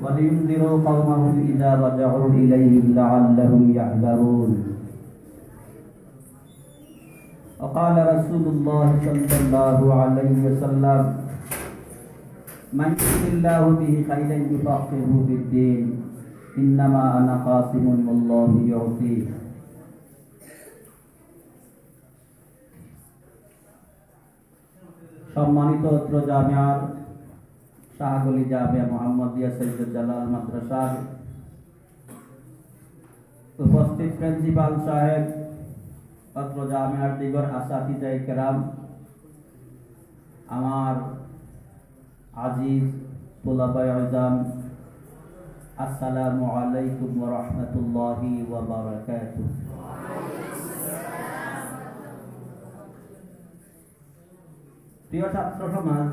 ولينذروا قومهم إذا رجعوا إليهم لعلهم يحذرون. وقال رسول الله صلى الله عليه وسلم: من يرد الله به خيرا يفقهه في الدين إنما أنا قاسم والله يعطيه. সম্মানিত অত্র জামিয়ার শাহগলি জামিয়া মোহাম্মদিয়া সৈয়দ জালাল মাদ্রাসার উপস্থিত প্রিন্সিপাল সাহেব, অত্র জামিয়ার দিগর আসাতিজায়ে কেরাম, আমার আজিজ তুলাবায়ে ইলম, আসসালামু আলাইকুম ওয়া রাহমাতুল্লাহি ওয়া বারাকাতুহু। প্রিয় ছাত্র সমাজ,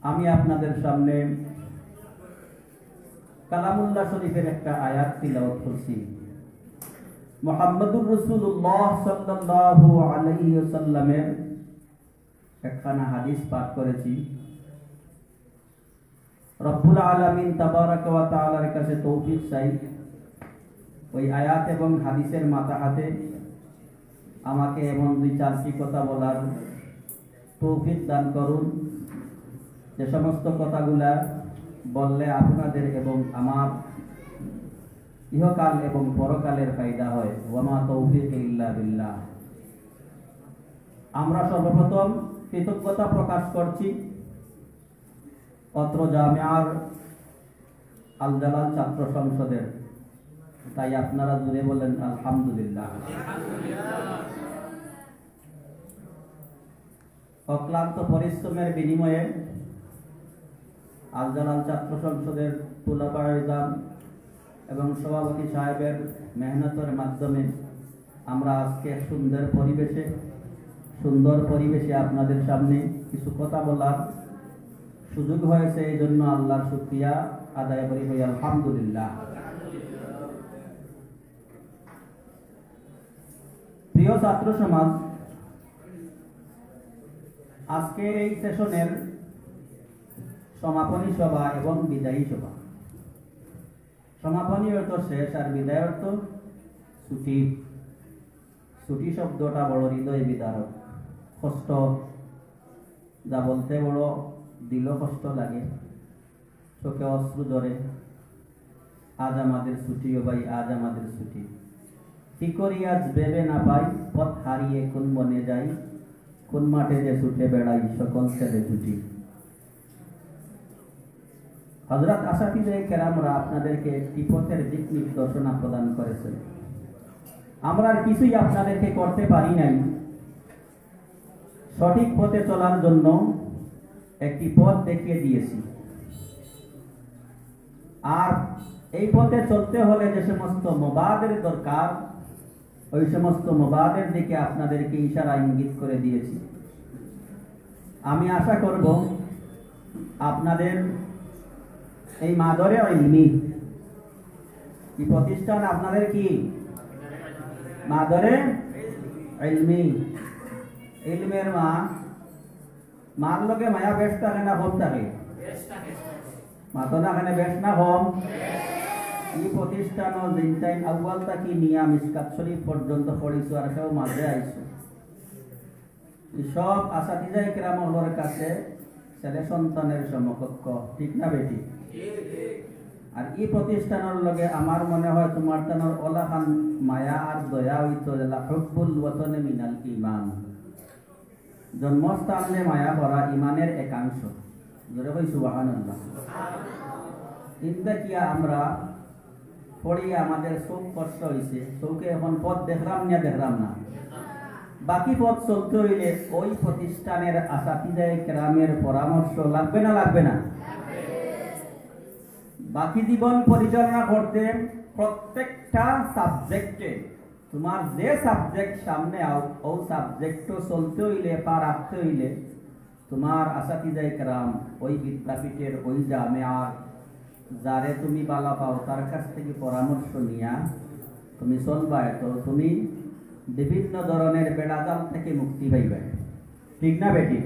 আমি আপনাদের সামনে কালামুল্লাহ শরীফের একটা আয়াত তিলাওয়াত করছি। মুহাম্মদুর রাসূলুল্লাহ সাল্লাল্লাহু আলাইহি ওয়াসাল্লামের একখানা হাদিস পাঠ করেছি। রব্বুল আলামিন তাবারাক ওয়া তাআলার কাছে তৌফিক চাই, ওই আয়াত এবং হাদিসের মাথা হাতে আমাকে এমন দুই চারটি কথা বলার তৌফিক দান করুন, যে সমস্ত কথাগুলা বললে আপনাদের এবং আমার ইহকাল এবং পরকালের ফায়দা হয়। ওয়ামা তৌফিক ইল্লা বিল্লাহ। আমরা সর্বপ্রথম কৃতজ্ঞতা প্রকাশ করছি অত্র জামিয়ার আল জালাল ছাত্র সংসদের, তাই আপনারা জুড়ে বলেন আলহামদুলিল্লাহ। অক্লান্ত পরিশ্রমের বিনিময়ে আল জালাল ছাত্র সংসদের তুলাবায়ে ইলম এবং সভাপতি সাহেবের মেহনতের মাধ্যমে আমরা আজকে সুন্দর পরিবেশে আপনাদের সামনে কিছু কথা বলার সুযোগ হয়েছে। এই জন্য আল্লাহর শুকরিয়া আদায় করি, আলহামদুলিল্লাহ। প্রিয় ছাত্র সমাজ, আজকের এই সেশনের সমাপনী সভা এবং বিদায়ী সভা। সমাপনী অর্থ শেষ আর বিদায় অর্থ ছুটি। ছুটি শব্দটা বড় হৃদয় বিদারক, কষ্ট, যা বলতে বড় দিল কষ্ট লাগে, চোখে অশ্রু ধরে। আজ আমাদের ছুটি, ও ভাই আজ আমাদের ছুটি। কি করি আজ ভেবে না পাই, পথ হারিয়ে কোন বনে যাই, কোন মাঠে যে ছুটে বেড়াই, সকল ছেড়ে ছুটি। হযরত আসাতিজায়ে কেরামরা আপনাদেরকে একটি পথের দিক নির্দেশনা প্রদান করেছেন। আমরা আর কিছুই আপনাদেরকে করতে পারি নাই। সঠিক পথে চলার জন্য একটি পথ দেখিয়ে দিয়েছি, আর এই পথে চলতে হলে যে সমস্ত মবাদের দরকার, ওই সমস্ত মবাদের দিকে আপনাদেরকে ইশারা ইঙ্গিত করে দিয়েছি। আমি আশা করব আপনাদের এই মাদরে ইলমি কি প্রতিষ্ঠান, আপনাদের কি মাদরে ইলমি, ইলমের মার লোকে মায়া বেশ থাকে না কম থাকে? মা তো না এখানে বেশ না কম। এই প্রতিষ্ঠান দিনটাইন আউয়াল থাকি নিয়া মিসকাত শরীফ পর্যন্ত পড়িছো, আর কেউ মাঝে আইছো। সব আসাতিজায়ে কেরামর কাছে ছেলে সন্তানের সমকক্ষ, ঠিক না বেটি? আর এই প্রতিষ্ঠানের লগে আমার মনে হয় তোমার তানোর ওলাখান মায়া আর দয়া হইতো, হুব্বুল ওয়াতনে মিনাল ঈমান। জন্মস্থানে মায়া ভরা ইমানের একাংশ। জোরে কই সুবহানাল্লাহ। ইন্দা আমরা পড়ি, আমাদের চোখ কষ্ট হয়েছে, চোখে এখন পথ দেখলাম না। বাকি পথ চলতে হইলে ওই প্রতিষ্ঠানের আসাতিজায়ে কেরামের পরামর্শ লাগবে না? বাকি জীবন পরিচালনা করতে প্রত্যেকটা সাবজেক্টে তোমার যে সাবজেক্ট সামনে ও সাবজেক্ট চলতে হইলে পা রাখতে হইলে তোমার আসাতিজায়ে কেরাম, ওই বিদ্যাপীঠের ওই জামিয়ার যারে তুমি বালা পাও তার কাছ থেকে পরামর্শ নিয়া তুমি চলবা, তো তুমি বিভিন্ন ধরনের বেড়াজাল থেকে মুক্তি পাইবে, ঠিক না বেটি?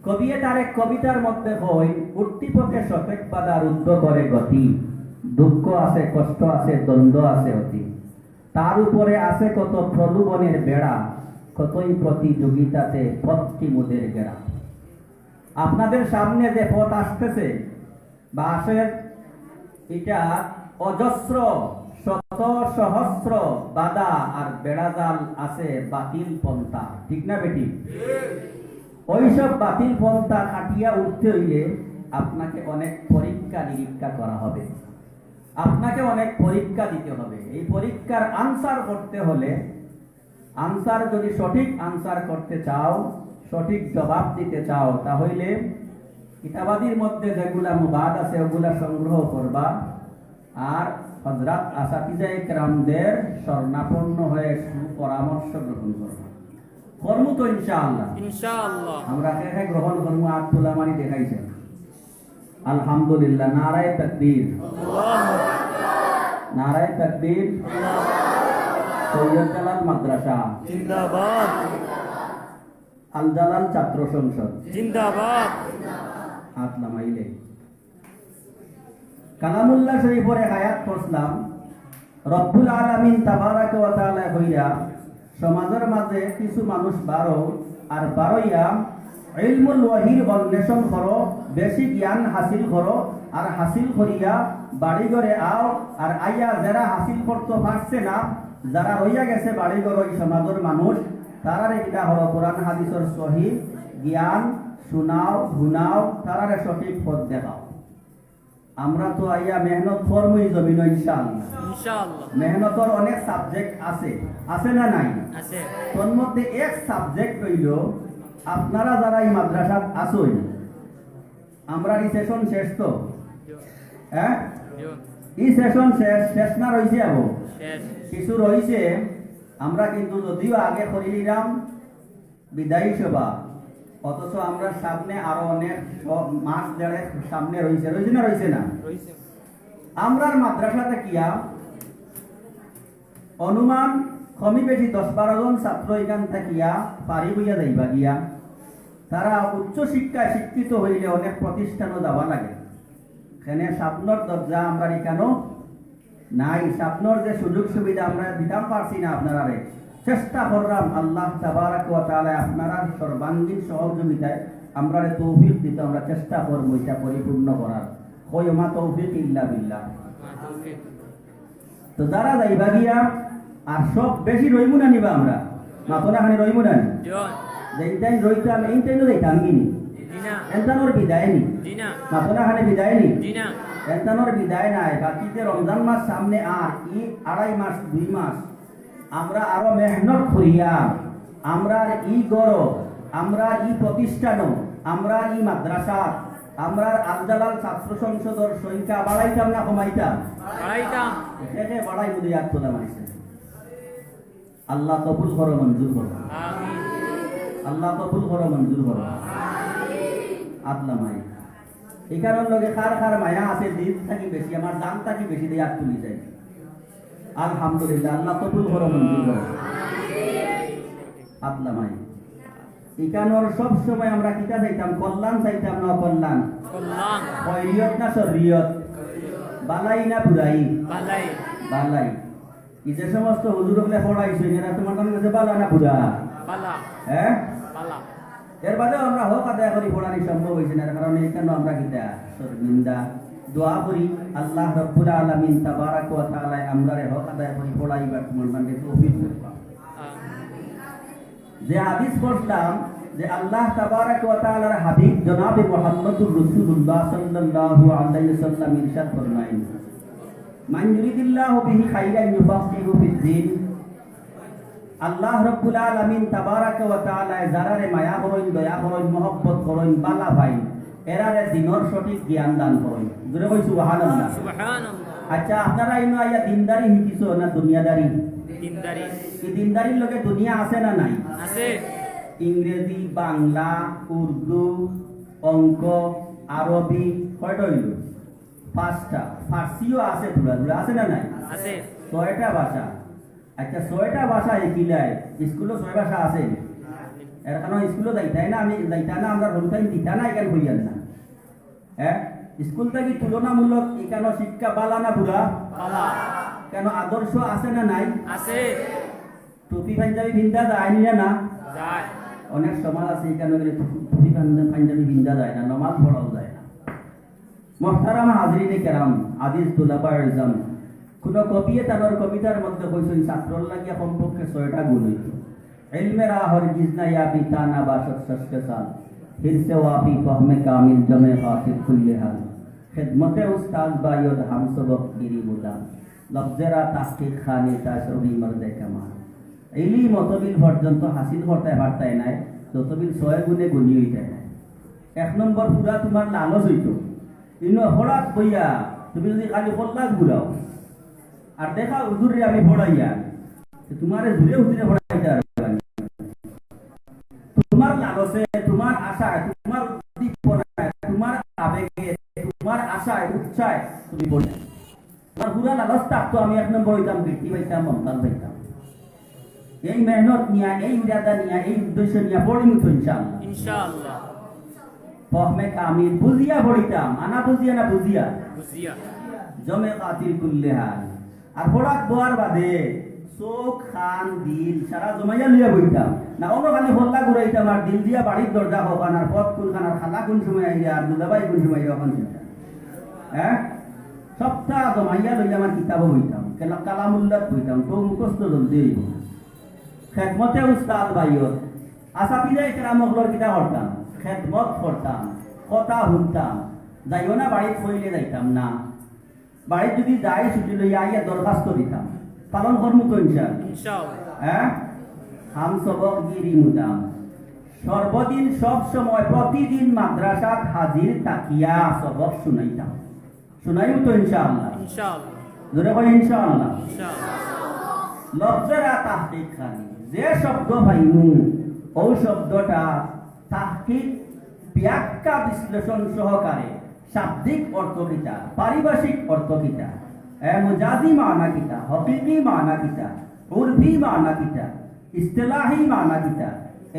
কবিয়ে তার এক কবিতার মধ্যে কই উঠতি পথে শতেক বাধা রুদ্ধ করে গতি, দুঃখ আছে, কষ্ট আছে, দ্বন্দ্ব আছে অতি, তার উপরে আছে কত প্রলোভনের বেড়া, কতই প্রতিযোগিতাতে পথটি মোদের গেড়া। আপনাদের সামনে যে পথ আসতেছে বা আসে, এটা অজস্র শত সহস্র বাধা আর বেড়াজাল আছে, বাতিল পন্থা, ঠিক না বেটি? ওইসব বাতিল পন্থা কাটিয়া উঠতে হইলে আপনাকে অনেক পরীক্ষা নিরীক্ষা করা হবে, আপনাকে অনেক পরীক্ষা দিতে হবে। এই পরীক্ষার আনসার করতে হলে, আনসার যদি সঠিক আনসার করতে চাও, সঠিক জবাব দিতে চাও, তাহলে কিতাবাদির মধ্যে যেগুলা মুবাদ আছে ওগুলা সংগ্রহ করবা, আর হযরত আসাতিজায়ে কেরামদের শরণাপন্ন হয়ে সুপরামর্শ গ্রহণ করবা। করমু তো ইনশাআল্লাহ? ইনশাআল্লাহ। আমরা কে গ্রহণ করমু? আট তোলা মারি দেখাইছে। আলহামদুলিল্লাহ। নারায়ে তাকবীর, নারায়ে তাকবীর। সৈয়দ জালাল মাদ্রাসা জিন্দাবাদ, আল জালাল ছাত্র সংসদ জিন্দাবাদ। হাত নামাইলে কালামুল্লাহ শরীফের আয়াত পড়লাম। রব্বুল আলামিন তাবারাকা ওয়া তাআলা কইরা সমাজের মাঝে কিছু মানুষ বারো আর বারোইয়া ইলমুল ওয়াহির অন্বেষণ করো, বেশি জ্ঞান হাসিল করো, আর হাসিল করিয়া বাড়ি ঘরে আও, আর আইয়া যারা হাসিল করতে পারছে না, যারা রইয়া গেছে বাড়ি ঘর ওই সমাজের মানুষ, তারারে এটা হলো কোরআন হাদিসের সহি জ্ঞান শুনাও, গুনাও, তারারে সঠিক পথ দেখাও। আমরা তো আইয়া মেহনত করবই জমিন ইনশাআল্লাহ। ইনশাআল্লাহ। মেহনতর অনেক সাবজেক্ট আছে, আছে না নাই? আছে। তোর মধ্যে এক সাবজেক্ট হইল, আপনারা যারা এই মাদ্রাসাত আসুন, আমরা এই সেশন শেষ তো, হ্যাঁ এই সেশন শেষ না রয়েছে? আবো কিছু রয়েছে। আমরা কিন্তু যদিও আগে করে নিলাম বিদায়ী সভা, অথচ আমরা সামনে আরো অনেক মাস দেড়েক সামনে রয়েছে, রয়েছে না? রয়েছে না? আমরা মাদ্রাসাতে কিয়া অনুমান কমি বেশি 10-12 জন ছাত্র এখান থাকিয়া পারি বইয়া যাইবা গিয়া। তারা উচ্চ শিক্ষায় শিক্ষিত হইলে অনেক প্রতিষ্ঠানও যাওয়া লাগে। এখানে স্বপ্নর দরজা আমরা এখানেও নাই, স্বপ্নর যে সুযোগ সুবিধা আমরা দিতাম পারছি না। আপনারা চেষ্টা করলাম, আল্লাহ তাবারাক ওয়া তাআলা আপনারা সর্বাঙ্গীন সহযোগিতায় আমরা তৌফিক দিতে, আমরা চেষ্টা করব এটা পরিপূর্ণ করার। কয়মা তৌফিক ইল্লা বিল্লাহ। তো যারা যাইবা গিয়া আর সব বেশি রইমু না নিবা, আমরা মাতনাখানে রইমু না, যেইটাই রইতাম এইটাইও যাইতাম কিনি, এনতানোর বিদায় নি, মাতনাখানে বিদায় নি, এনতানোর বিদায় নাই। বাকিতে রমজান মাস সামনে, আর ই 2.5 মাস 2 মাস আমরা আরো মেহনত করিয়া আমরা ই গড়, আমরা ই প্রতিষ্ঠান, আমরা ই মাদ্রাসা, আমরা আল জালাল ছাত্র সংসদের সংখ্যা বাড়াইতাম না কমাইতাম? বাড়াইতাম। একে বাড়াই বুঝি আর তোলা মারিছে। আল্লাহ কবুল করো, মঞ্জুর করো। আমিন। আল্লাহ কবুল করো, মঞ্জুর করো। আল্লাহ মাই এই কারণ লগে খার খার মায়া আছে, দিন থাকি বেশি, আমার দাম থাকি বেশি দিয়ে আর তুলি যায়। আলহামদুলিল্লাহ। আল্লাহ কবুল করো, মঞ্জুর করো। আল্লাহ মাই এই কারণ সব সময় আমরা কিতা চাইতাম? কল্যাণ চাইতাম না কল্যাণ? কল্যাণ। খৈরিয়ত না শরিয়ত? বালাই না বুড়াই? বালাই। বালাই। এই যে সমস্ত হুজুর হলে পড়াইছো, এরা তোমার কাছে বালা না বুড়া? বালা। হ্যাঁ বালা। এর বাদেও আমরা হক আদায় করি পড়ানি সম্ভব হয়েছে না, কারণ এখানে আমরা কিতা শর্মিন্দা। দোয়া করি আল্লাহ রাব্বুল আলামিন তাবারাক ওয়া তাআলা আমরারে হক আদায় করি পড়াইবার তোমার মানে তৌফিক করবা। যে হাদিস পড়লাম যে আল্লাহ তাবারাক ওয়া তাআলার হাবিব জনাব মুহাম্মদুর রাসূলুল্লাহ সাল্লাল্লাহু আলাইহি ওয়াসাল্লাম ইরশাদ ফরমায়েন, মান ইউরিদিল্লাহু বিহি খাইরান ইউফাক্কিহু ফিদ-দ্বীন। আল্লাহ রাব্বুল আলামিন তাবারাক ওয়া তাআলা যারারে মায়া করেন, দয়া করেন, মহব্বত করেন, বালা ভাই, এরারে দিনের সঠিক জ্ঞান দান করেন। জোরে কই সুবহানাল্লাহ। সুবহানাল্লাহ। আচ্ছা, আপনারা ইনো আইয়া দিনদারি শিখিছো না দুনিয়াদারি? দিনদারি। এই দিনদারির লগে দুনিয়া আছে না নাই? আছে। ইংরেজি, বাংলা, উর্দু, অঙ্ক, আরবি কয়টা হইল? 5টা। ফার্সিও আছে, ধুলা ধুলা আছে না নাই? আছে। 6টা ভাষা। আচ্ছা, 6টা ভাষা একিলাই স্কুলে 6 ভাষা আছে? এর কারণ স্কুলে যাইতাই না, আমি যাইতা না, আমরা রুমটাই দিতা না, এখানে হইয়ান না। হ্যাঁ স্কুল থেকে তুলনামূলক এখানে শিক্ষা বালা না বুড়া বালা কেন আদর্শ আছে না নাই? আছে টুপি পাঞ্জাবি ভিন্দা যায়নি না? যায় অনেক সমাজ আছে এখানে টুপি পাঞ্জাবি ভিন্দা যায় না, নমাজ পড়াও যায় না। মোহতারাম হাজরিনে কেরাম, আজিজ তুলাবার ইজাম, কোন কবিয়ে তার কবিতার মধ্যে কইছেন ছাত্রর লাগিয়া কমপক্ষে 6টা গুণ হইত। ইলমে রা হরগিজ না ইয়াবি তানা বাশত শশকে সাল, হিরসে ওয়াফি ফহমে কামিল জমে হাফিজ কুল্লে হাল, খিদমতে উস্তাদ বায়দ হাম সবক গিরি মুদাম, লফজেরা তাহকিক খানি তাশরুবি মর্দে কামাল। ইলম অতবিল পর্যন্ত হাসিল করতে পারতাই নাই যতবিল 6 গুণে গুণী হইতে নাই। 1 নম্বর পুরা তোমার লালচ হইত, ইনো হঠাৎ বইয়া তুমি যদি খালি কল্লাক ঘুরাও আর দেখা হুজুরে আমি পড়াইয়া তোমারে ঘুরে হুজুরে পড়াইতে আর তোমার লালসে, তোমার আশায়, তোমার উদ্দীপনায়, তোমার আবেগে, তোমার আশায় উৎসাহে তুমি পড়ে তোমার পুরা লালচ থাকতো আমি 1 নম্বর হইতাম, বৃত্তি পাইতাম, মমতাজ পাইতাম। এই মেহনত নিয়া, এই ইরাদা নিয়া, এই উদ্দেশ্য নিয়া পড়ি মুতো ইনশাআল্লাহ ইনশাআল্লাহ। ফহমে কামিল বুঝিয়া পড়িতাম, আনা বুঝিয়া না বুঝিয়া বুঝিয়া জমে কাতিল কুল্লে হাল। আর পড়াত বোয়ার বাদে চোখ খান দিল সারা জমাইয়া লইয়া বইতাম না, অন্য খালি হল্লা ঘুরাইতাম আর দিল দিয়া বাড়ির দরজা হবান আর পথ কোন খান আর খালা কোন সময় আইয়া আর দুলাবাই কোন সময় আইয়া ওখান চিন্তা। হ্যাঁ সপ্তাহ জমাইয়া লইয়া আমার কিতাবও হইতাম, কেন কালামুল্লাত হইতাম, তো মুখস্থ জলদি হইব। খেদমতে উস্তাদ বাইয়ত আসাপিজাই কেরামগলর কিতা করতাম, খেদমত করতাম, কথা শুনতাম। যাইও না বাড়িত কইলে যাইতাম না, বাড়িত যদি যাই ছুটি লইয়া আইয়া দরখাস্ত দিতাম, পালন করমু তো ইনশাআল্লাহ। ইনশাআল্লাহ। হ্যাঁ হাম সবক গিরি মুদাম, সর্বদিন সব সময় প্রতিদিন মাদ্রাসাত হাজির তাকিয়া সবক শুনাইতাম, শুনাইও তো ইনশাআল্লাহ। ইনশাআল্লাহ। জোরে কই ইনশাআল্লাহ। ইনশাআল্লাহ। লফজেরা তাহকিক খানি, যে শব্দ পাইমু ও শব্দটা তাহকিক ব্যাখ্যা বিশ্লেষণ সহকারে শাব্দিক অর্থ কিতা, পারিভাষিক অর্থ কিতা, মুজাজি মানা কিতা, হকিকি মানা কিতা, উর্ফি মানা কিতা, ইস্তেলাহি মানা কিতা,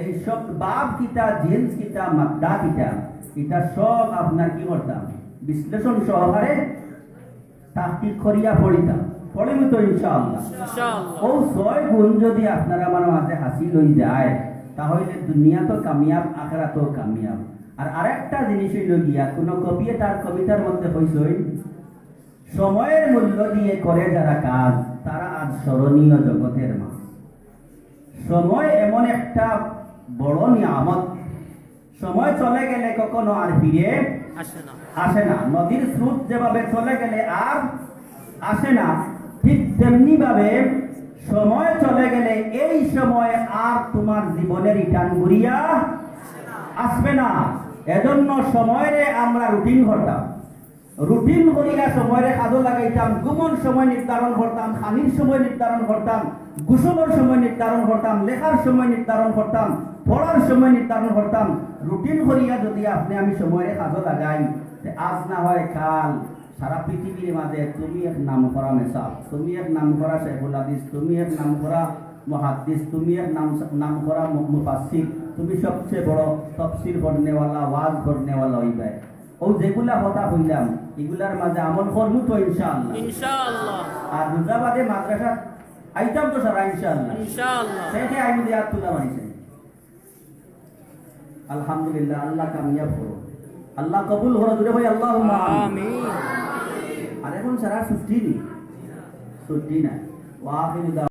এই সব বাব কিতা, জিন্স কিতা, মাদ্দা কিতা, এটা সব আপনার কি করতাম বিশ্লেষণ সহকারে তাহকিক করিয়া পড়িতাম, পড়িব তো ইনশাআল্লাহ। ইনশাআল্লাহ। ও 6 গুণ যদি আপনারা আমার মাঝে হাসিল হয়ে যায় তাহলে দুনিয়া তো কামিয়াব, আখিরাত তো কামিয়াব। আর আরেকটা জিনিস হইল গিয়া, কোন কবি তার কবিতার মধ্যে কইছই, সময়ের মূল্য দিয়ে করে যারা কাজ তারা আজ স্মরণীয় জগতের মা। সময় এমন একটা বড় নিয়ামত, সময় চলে গেলে কখনো আর ফিরে আসে না। নদীর স্রোত যেভাবে চলে গেলে আর আসে না, ঠিক তেমনি ভাবে সময় চলে গেলে এই সময় আর তোমার জীবনের রিটার্ন ঘুরিয়া আসবে না। এজন্য সময়ের আমরা রুটিন করতাম, রুটিন করিয়া সময়ের কাজও লাগাইতাম, ঘুমন সময় নির্ধারণ করতাম, খানির সময় নির্ধারণ করতাম, গোসলের সময় নির্ধারণ করতাম, লেখার সময় নির্ধারণ করতাম, পড়ার সময় নির্ধারণ করতাম। রুটিন করিয়া যদি আপনি আমি সময়ের কাজও লাগাই, আজ না হয় কাল সারা পৃথিবীর মাঝে তুমি এক নাম করা মেসাব, তুমি এক নাম করা শেখুল হাদিস, তুমি এক নাম করা মুহাদ্দিস, তুমি এক নাম করা মুফাসসির, তুমি সবচেয়ে বড় তাফসীর পড়নেওয়ালা, ওয়াজ পড়নেওয়ালা হইবে। ও যেগুলা কথা কইলাম এগুলার মাঝে আমল করবো তো ইনশাআল্লাহ। ইনশাআল্লাহ। আর রোজাবাদে মাদ্রাসা আইতাম তো সারা ইনশাআল্লাহ। ইনশাআল্লাহ। সেই আইন দিয়ে হাত তুলা মারিছে। আলহামদুলিল্লাহ, আল্লাহ কামিয়াব করো, আল্লাহ কবুল করো। দূরে ভাই আল্লাহুম্মা আমিন। আর এখন সারা ছুটি নেই, ছুটি নাই। ওয়া আখিরু